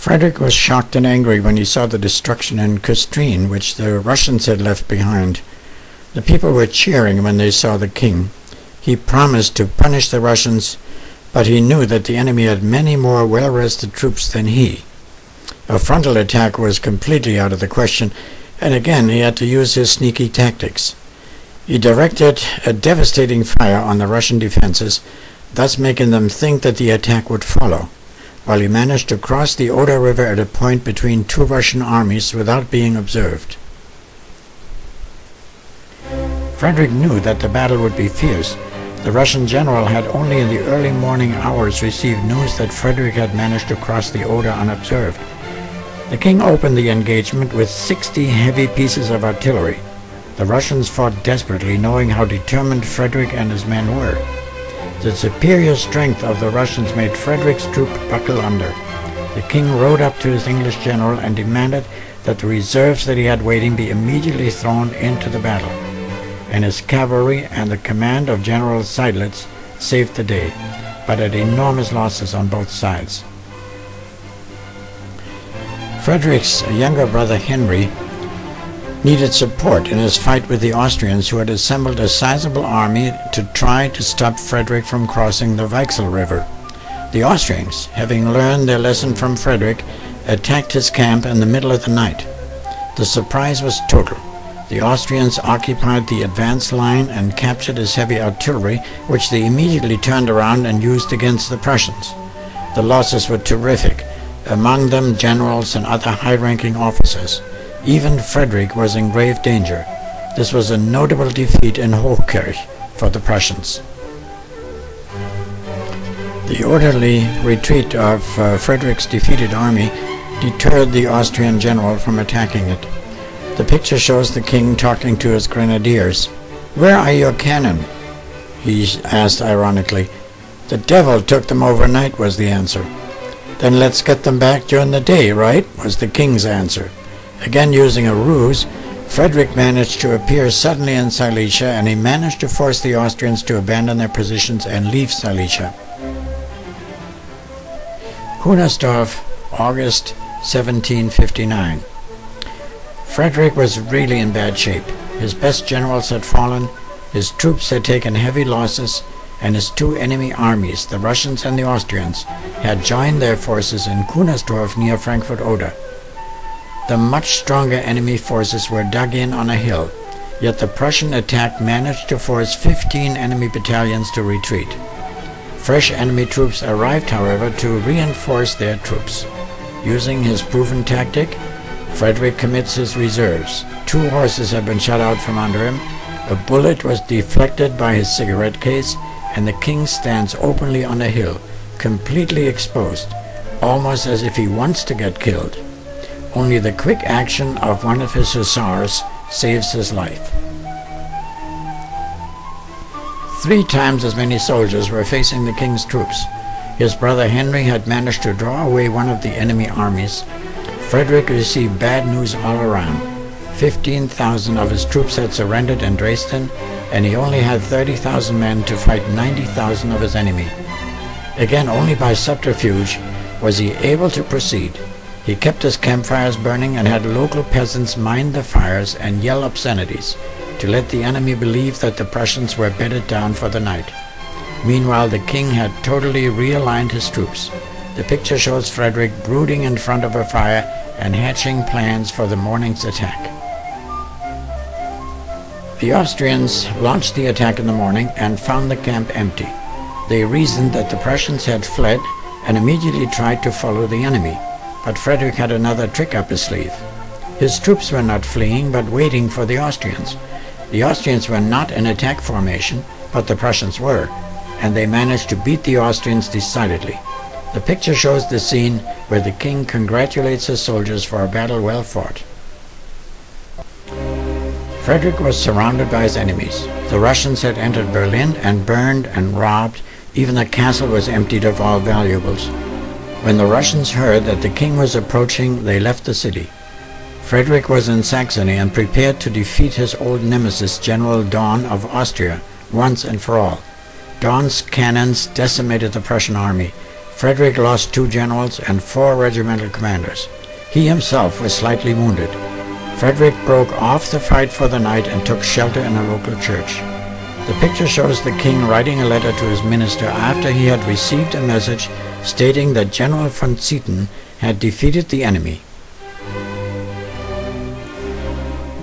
Frederick was shocked and angry when he saw the destruction in Küstrin, which the Russians had left behind. The people were cheering when they saw the king. He promised to punish the Russians, but he knew that the enemy had many more well-rested troops than he. A frontal attack was completely out of the question, and again he had to use his sneaky tactics. He directed a devastating fire on the Russian defenses, thus making them think that the attack would follow, while he managed to cross the Oder River at a point between two Russian armies without being observed. Frederick knew that the battle would be fierce. The Russian general had only in the early morning hours received news that Frederick had managed to cross the Oder unobserved. The king opened the engagement with 60 heavy pieces of artillery. The Russians fought desperately, knowing how determined Frederick and his men were. The superior strength of the Russians made Frederick's troop buckle under. The king rode up to his English general and demanded that the reserves that he had waiting be immediately thrown into the battle, and his cavalry and the command of General Seydlitz saved the day, but at enormous losses on both sides. Frederick's younger brother Henry needed support in his fight with the Austrians, who had assembled a sizable army to try to stop Frederick from crossing the Weichsel River. The Austrians, having learned their lesson from Frederick, attacked his camp in the middle of the night. The surprise was total. The Austrians occupied the advance line and captured his heavy artillery, which they immediately turned around and used against the Prussians. The losses were terrific, among them generals and other high-ranking officers. Even Frederick was in grave danger. This was a notable defeat in Hochkirch for the Prussians. The orderly retreat of Frederick's defeated army deterred the Austrian general from attacking it. The picture shows the king talking to his grenadiers. "Where are your cannon?" he asked ironically. "The devil took them overnight," was the answer. "Then let's get them back during the day, right?" was the king's answer. Again using a ruse, Frederick managed to appear suddenly in Silesia, and he managed to force the Austrians to abandon their positions and leave Silesia. Kunersdorf, August 1759. Frederick was really in bad shape. His best generals had fallen, his troops had taken heavy losses, and his two enemy armies, the Russians and the Austrians, had joined their forces in Kunersdorf near Frankfurt-Oder. The much stronger enemy forces were dug in on a hill, yet the Prussian attack managed to force 15 enemy battalions to retreat. Fresh enemy troops arrived, however, to reinforce their troops. Using his proven tactic, Frederick commits his reserves. 2 horses had been shot out from under him, a bullet was deflected by his cigarette case, and the king stands openly on a hill, completely exposed, almost as if he wants to get killed. Only the quick action of one of his hussars saves his life. 3 times as many soldiers were facing the king's troops. His brother Henry had managed to draw away one of the enemy armies. Frederick received bad news all around. 15,000 of his troops had surrendered in Dresden, and he only had 30,000 men to fight 90,000 of his enemy. Again, only by subterfuge was he able to proceed. He kept his campfires burning and had local peasants mind the fires and yell obscenities to let the enemy believe that the Prussians were bedded down for the night. Meanwhile, the king had totally realigned his troops. The picture shows Frederick brooding in front of a fire and hatching plans for the morning's attack. The Austrians launched the attack in the morning and found the camp empty. They reasoned that the Prussians had fled and immediately tried to follow the enemy. But Frederick had another trick up his sleeve. His troops were not fleeing, but waiting for the Austrians. The Austrians were not in attack formation, but the Prussians were, and they managed to beat the Austrians decidedly. The picture shows the scene where the king congratulates his soldiers for a battle well fought. Frederick was surrounded by his enemies. The Russians had entered Berlin and burned and robbed. Even the castle was emptied of all valuables. When the Russians heard that the king was approaching, they left the city. Frederick was in Saxony and prepared to defeat his old nemesis, General Daun of Austria, once and for all. Daun's cannons decimated the Prussian army. Frederick lost 2 generals and 4 regimental commanders. He himself was slightly wounded. Frederick broke off the fight for the night and took shelter in a local church. The picture shows the king writing a letter to his minister after he had received a message stating that General von Zieten had defeated the enemy.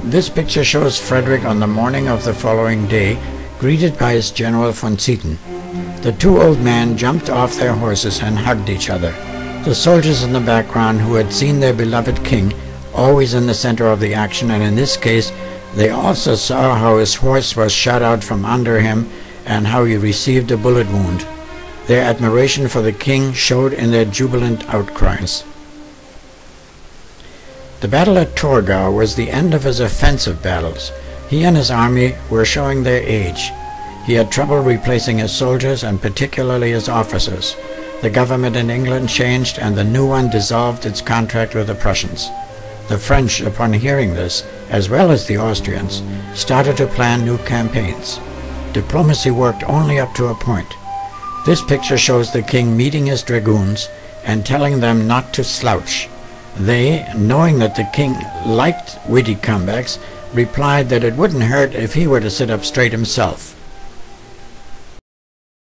This picture shows Frederick on the morning of the following day, greeted by his General von Zieten. The 2 old men jumped off their horses and hugged each other. The soldiers in the background, who had seen their beloved king always in the center of the action, and in this case they also saw how his horse was shot out from under him and how he received a bullet wound. Their admiration for the king showed in their jubilant outcries. The battle at Torgau was the end of his offensive battles. He and his army were showing their age. He had trouble replacing his soldiers and particularly his officers. The government in England changed and the new one dissolved its contract with the Prussians. The French, upon hearing this, as well as the Austrians, started to plan new campaigns. Diplomacy worked only up to a point. This picture shows the king meeting his dragoons and telling them not to slouch. They, knowing that the king liked witty comebacks, replied that it wouldn't hurt if he were to sit up straight himself.